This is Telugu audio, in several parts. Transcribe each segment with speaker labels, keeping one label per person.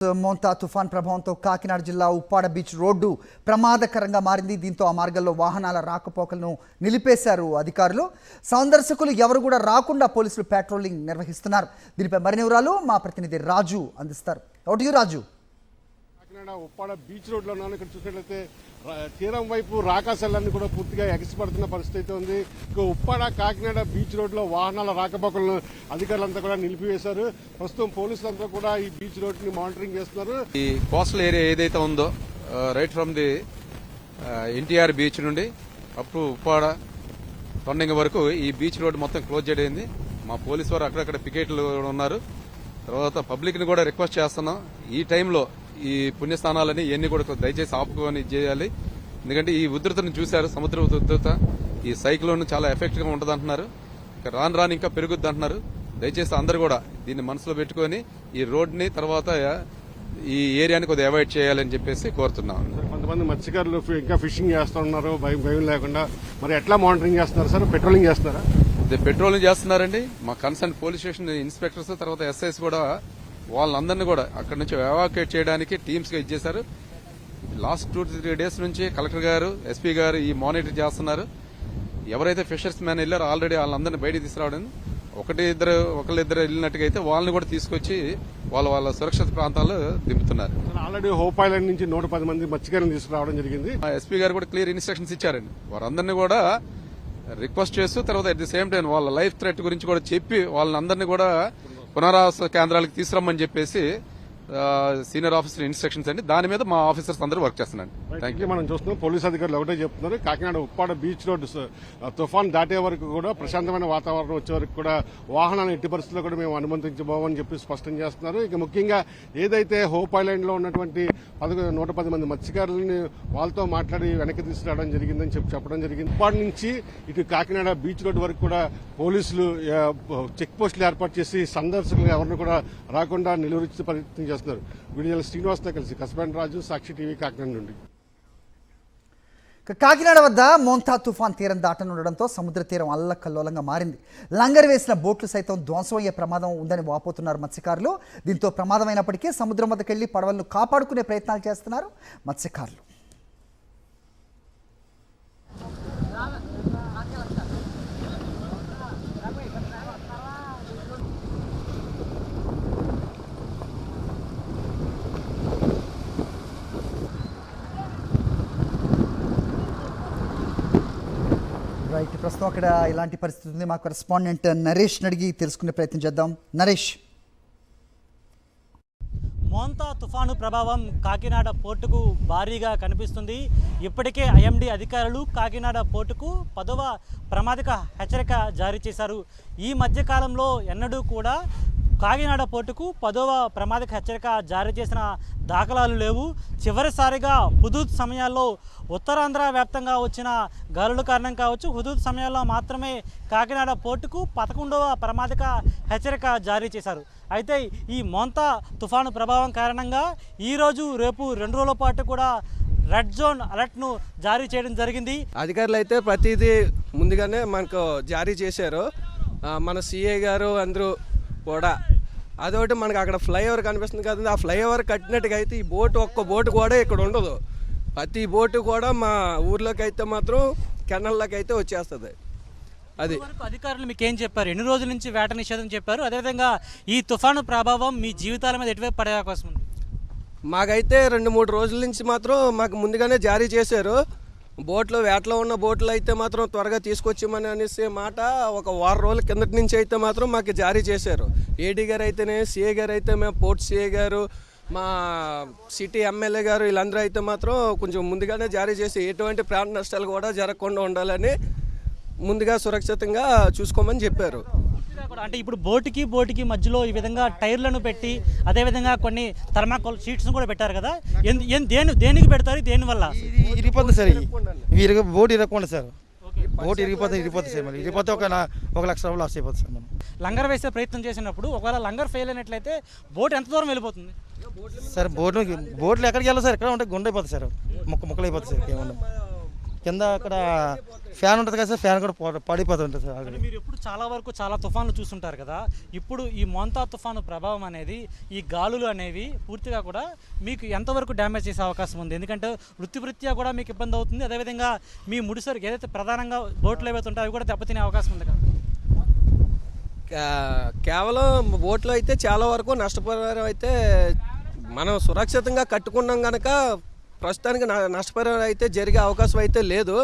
Speaker 1: మోంతా తుఫాన్ ప్రభావంతో కాకినాడ జిల్లా ఉప్పాడ బీచ్ రోడ్డు ప్రమాదకరంగా మారింది. దీంతో ఆ మార్గంలో వాహనాల రాకపోకలను నిలిపేశారు అధికారులు. సందర్శకులు ఎవరు కూడా రాకుండా పోలీసులు పెట్రోలింగ్ నిర్వహిస్తున్నారు. దీనిపై మరిన్ని వివరాలు మా ప్రతినిధి రాజు అందిస్తారు. ఒకటి రాజు,
Speaker 2: కాకినాడ ఉప్పాడ బీచ్ రోడ్లో ఇక్కడ చూసినట్లయితే తీరం వైపు రాకాశలన్నీ కూడా పూర్తిగా ఎగసిపడుతున్న పరిస్థితి అయితే ఉంది. ఉప్పాడ కాకినాడ బీచ్ రోడ్లో వాహనాల రాకపోకలను అధికారులంతా కూడా నిలిపివేశారు. ప్రస్తుతం పోలీసులంతా కూడా ఈ బీచ్ రోడ్ ని మానిటరింగ్ చేస్తున్నారు.
Speaker 3: ఈ కోస్టల్ ఏరియా ఏదైతే ఉందో right from the NTR beach నుండి అప్ టు ఉప్పాడ టర్నింగ్ వరకు ఈ బీచ్ రోడ్ మొత్తం క్లోజ్ చేయడమైంది. మా పోలీసు వారు అక్కడక్కడ పికెట్లు ఉన్నారు. తర్వాత పబ్లిక్ ని కూడా రిక్వెస్ట్ చేస్తున్నాం, ఈ టైంలో ఈ పుణ్యస్థానాలని ఇవన్నీ కూడా దయచేసి ఆపుకొని చేయాలి. ఎందుకంటే ఈ ఉధృతను చూశారు, సముద్ర ఉధృత ఈ సైక్లోన్ చాలా ఎఫెక్ట్ గా ఉంటుంది అంటున్నారు. ఇక రాను ఇంకా పెరుగుద్ది అంటున్నారు. దయచేసి అందరూ కూడా దీన్ని మనసులో పెట్టుకుని ఈ రోడ్ ని తర్వాత ఈ ఏరియాని కొద్దిగా అవాయిడ్ చేయాలని చెప్పేసి కోరుతున్నాం.
Speaker 2: కొంతమంది మత్స్యకారులు ఇంకా ఫిషింగ్ చేస్తున్నారు భయం లేకుండా. మరి ఎట్లా మానిటరింగ్ చేస్తున్నారు సార్? పెట్రోలింగ్ చేస్తున్నారా?
Speaker 3: పెట్రోలింగ్ చేస్తున్నారండి. మా కన్సర్న్ పోలీస్ స్టేషన్ ఇన్స్పెక్టర్స్ తర్వాత ఎస్ఐస్ కూడా వాళ్ళందరినీ కూడా అక్కడ నుంచి ఎవాక్యుయేట్ చేయడానికి టీమ్స్ గా ఇచ్చేశారు. లాస్ట్ 2-3 డేస్ నుంచి కలెక్టర్ గారు, ఎస్పీ గారు ఈ మానిటర్ చేస్తున్నారు. ఎవరైతే ఫిషర్స్ మ్యాన్ వెళ్ళారో ఆల్రెడీ వాళ్ళందరినీ బయటికి తీసుకురావడం, ఒకళ్ళిద్దరు వెళ్ళినట్టుగా అయితే వాళ్ళని కూడా తీసుకొచ్చి వాళ్ళ సురక్షిత ప్రాంతాల్లో దింపుతున్నారు.
Speaker 2: ఆల్రెడీ హోప్ ఐలాండ్ నుంచి 110 మంది మత్స్యకారులను తీసుకురావడం జరిగింది.
Speaker 3: ఎస్పీ గారు కూడా క్లియర్ ఇన్స్ట్రక్షన్స్ ఇచ్చారండి. వారందరినీ కూడా రిక్వెస్ట్ చేస్తూ తర్వాత అట్ ది సేమ్ టైం వాళ్ళ లైఫ్ థ్రెట్ గురించి కూడా చెప్పి వాళ్ళందరినీ కూడా పునరావాస కేంద్రాలకు తీసుకురమ్మని చెప్పేసి సీనియర్ ఆఫీసర్ ఇన్స్ట్రక్షన్స్ అండి. దాని మీద మా ఆఫీసర్స్ అందరూ వర్క్ చేస్తున్నారు.
Speaker 2: మనం చూస్తున్నాం పోలీస్ అధికారులు ఒకటే చెప్తున్నారు, కాకినాడ ఉప్పాడ బీచ్ రోడ్ తుఫాన్ దాటే వరకు కూడా ప్రశాంతమైన వాతావరణం వచ్చే వరకు కూడా వాహనాలను ఎట్టి పరిస్థితుల్లో కూడా మేము అనుమతించబోమని చెప్పి స్పష్టం చేస్తున్నారు. ఇక ముఖ్యంగా ఏదైతే హోప్ ఐలాండ్ లో ఉన్నటువంటి 110 మంది మత్స్యకారులని వాళ్ళతో మాట్లాడి వెనక్కి తీసుకురావడం జరిగిందని చెప్పడం జరిగింది. ఉప్పాడ నుంచి ఇటు కాకినాడ బీచ్ రోడ్ వరకు కూడా పోలీసులు చెక్ పోస్టులు ఏర్పాటు చేసి సందర్శకులు ఎవరిని కూడా రాకుండా నిలువరించే ప్రయత్నం చేస్తున్నారు. వీడియో శ్రీనివాస్తో కలిసి కసబండి రాజు, సాక్షి టీవీ, కాకినాడ నుండి.
Speaker 1: కాకినాడ వద్ద మోంతా తుఫాన్ తీరం దాటనుండడంతో సముద్ర తీరం అల్లకల్లోలంగా మారింది. లంగర్ వేసిన బోట్లు సైతం ధ్వంసమయ్యే ప్రమాదం ఉందని వాపోతున్నారు మత్స్యకారులు. దీంతో ప్రమాదమైనప్పటికీ సముద్రం వద్దకెళ్లి పడవలను కాపాడుకునే ప్రయత్నాలు చేస్తున్నారు మత్స్యకారులు. రైట్, ప్రస్తుతం అక్కడ ఇలాంటి పరిస్థితి ఉంది. మా కరెస్పాండెంట్ నరేష్ అడిగి తెలుసుకునే ప్రయత్నం చేద్దాం. నరేష్,
Speaker 4: మోంతా తుఫాను ప్రభావం కాకినాడ పోర్టుకు భారీగా కనిపిస్తుంది. ఇప్పటికే ఐఎండీ అధికారులు కాకినాడ పోర్టుకు 10వ ప్రమాదక హెచ్చరిక జారీ చేశారు. ఈ మధ్యకాలంలో ఎన్నడూ కూడా కాకినాడ పోర్టుకు 10వ ప్రమాదక హెచ్చరిక జారీ చేసిన దాఖలాలు లేవు. చివరిసారిగా హుదూద్ సమయాల్లో ఉత్తరాంధ్ర వ్యాప్తంగా వచ్చిన గాలుల కారణం కావచ్చు, హుదూద్ సమయాల్లో మాత్రమే కాకినాడ పోర్టుకు 11వ ప్రమాదక హెచ్చరిక జారీ చేశారు. అయితే ఈ మోంతా తుఫాను ప్రభావం కారణంగా ఈరోజు రేపు 2 రోజుల పాటు కూడా రెడ్ జోన్ అలర్ట్ను జారీ చేయడం జరిగింది.
Speaker 5: అధికారులు అయితే ప్రతిదీ ముందుగానే మనకు జారీ చేశారు. మన సిఐ గారు అందరూ కూడా అదొకటి మనకు అక్కడ ఫ్లైఓవర్ కనిపిస్తుంది కదండి, ఆ ఫ్లైఓవర్ కట్టినట్టుగా అయితే ఈ ఒక్క బోటు కూడా ఇక్కడ ఉండదు. ప్రతి బోటు కూడా మా ఊర్లోకి అయితే మాత్రం కెనల్లోకి అయితే వచ్చేస్తుంది. అది
Speaker 4: అధికారులు మీకు ఏం చెప్పారు? ఎన్ని రోజుల నుంచి వేట నిషేధం చెప్పారు? అదేవిధంగా ఈ తుఫాను ప్రభావం మీ జీవితాల మీద ఎటువైపు పడే అవకాశం ఉంది?
Speaker 5: మాకైతే 2-3 రోజుల నుంచి మాత్రం మాకు ముందుగానే జారీ చేశారు. బోట్లు వేటలో ఉన్న బోట్లు అయితే మాత్రం త్వరగా తీసుకొచ్చామని అనేసి మాట ఒక వారం రోజుల కిందటి నుంచి అయితే మాత్రం మాకు జారీ చేశారు. ఏడీ గారు అయితేనే, సిఏ గారు అయితే, మేము పోర్ట్ సిఏ గారు, మా సిటీ ఎమ్మెల్యే గారు వీళ్ళందరూ అయితే మాత్రం కొంచెం ముందుగానే జారీ చేసి ఎటువంటి ప్రాణ నష్టాలు కూడా జరగకుండా ఉండాలని ముందుగా సురక్షితంగా చూసుకోమని చెప్పారు.
Speaker 4: అంటే ఇప్పుడు బోటుకి మధ్యలో ఈ విధంగా టైర్లను పెట్టి అదేవిధంగా కొన్ని థర్మాకోల్ షీట్స్ కూడా పెట్టారు కదా, దేనికి పెడతారు? దేనివల్ల
Speaker 6: ఇరిగిపోతుంది సార్? బోట్ ఇరగకుండా సార్, బోట్ ఇరిగిపోతుంది సార్. మళ్ళీ ఇరిగిపోతే ఒక 1 లక్ష రూపాయలు లాస్ అయిపోతుంది సార్. మనం
Speaker 4: లంగర్ వేసే ప్రయత్నం చేసినప్పుడు ఒకవేళ లంగర్ ఫెయిల్ అయినట్లయితే బోట్ ఎంత దూరం వెళ్ళిపోతుంది
Speaker 6: సార్? బోట్లు ఎక్కడికి వెళ్ళాలి సార్? ఎక్కడ ఉంటే గుండె అయిపోతుంది సార్, ముక్కలు అయిపోతుంది సార్. ఏమన్నా కింద అక్కడ ఫ్యాన్ ఉంటుంది కదా సార్, ఫ్యాన్ కూడా పడిపోతుంటుంది సార్ ఆల్రెడీ.
Speaker 4: మీరు ఎప్పుడు చాలా వరకు చాలా తుఫాన్లు చూస్తుంటారు కదా, ఇప్పుడు ఈ మోంతా తుఫాను ప్రభావం అనేది ఈ గాలులు అనేవి పూర్తిగా కూడా మీకు ఎంతవరకు డ్యామేజ్ చేసే అవకాశం ఉంది? ఎందుకంటే వృత్తివృత్యా కూడా మీకు ఇబ్బంది అవుతుంది, అదేవిధంగా మీ ముడిసరికి ఏదైతే ప్రధానంగా బోట్లు ఏవైతే ఉంటాయో అవి కూడా దెబ్బతినే అవకాశం ఉంది కదా.
Speaker 5: కేవలం బోట్లో అయితే చాలా వరకు నష్టపరిహారం అయితే మనం సురక్షితంగా కట్టుకున్నాం కనుక ప్రస్తుతానికి నష్టపరిహారం అయితే జరిగే అవకాశం అయితే లేదు.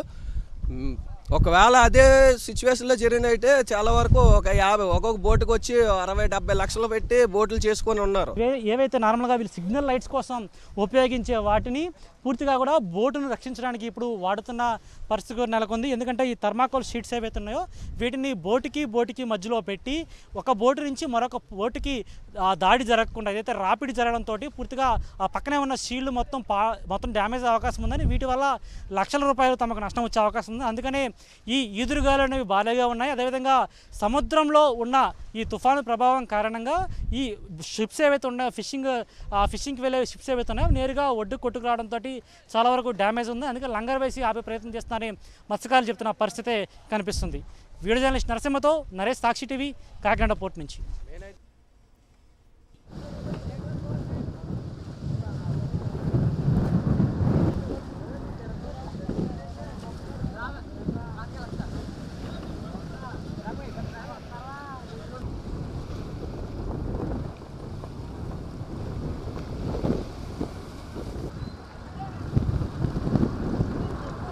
Speaker 5: ఒకవేళ అదే సిచ్యువేషన్లో జరిగినైతే చాలా వరకు ఒక్కొక్క బోటుకు వచ్చి 60-70 లక్షలు పెట్టి బోట్లు చేసుకొని ఉన్నారు.
Speaker 4: ఏవైతే నార్మల్గా వీళ్ళు సిగ్నల్ లైట్స్ కోసం ఉపయోగించే వాటిని పూర్తిగా కూడా బోటును రక్షించడానికి ఇప్పుడు వాడుతున్న పరిస్థితి నెలకొంది. ఎందుకంటే ఈ థర్మాకోల్ షీట్స్ ఏవైతే ఉన్నాయో వీటిని బోటుకి మధ్యలో పెట్టి ఒక బోటు నుంచి మరొక బోటుకి దాడి జరగకుండా ఏదైతే రాపిడి జరగడంతో పూర్తిగా ఆ పక్కనే ఉన్న షీల్డ్ మొత్తం డ్యామేజ్ అయ్యే అవకాశం ఉందని, వీటి వల్ల లక్షల రూపాయలు తమకు నష్టం వచ్చే అవకాశం ఉంది. అందుకనే ఈ ఈదురుగాలు అనేవి భారీగా ఉన్నాయి. అదేవిధంగా సముద్రంలో ఉన్న ఈ తుఫాను ప్రభావం కారణంగా ఈ షిప్స్ ఏవైతే ఉన్నాయో ఫిషింగ్కి వెళ్ళే షిప్స్ ఏవైతే ఉన్నాయో నేరుగా ఒడ్డు కొట్టుకురావడంతో చాలా వరకు డ్యామేజ్ ఉంది. అందుకే లంగర్ వేసి ఆపే ప్రయత్నం చేస్తున్నారని మత్స్యకారులు చెప్తున్న పరిస్థితే కనిపిస్తుంది. వీడియో జర్నలిస్ట్ నరసింహతో నరేష్, సాక్షి టీవీ, కాకినాడ పోర్ట్ నుంచి.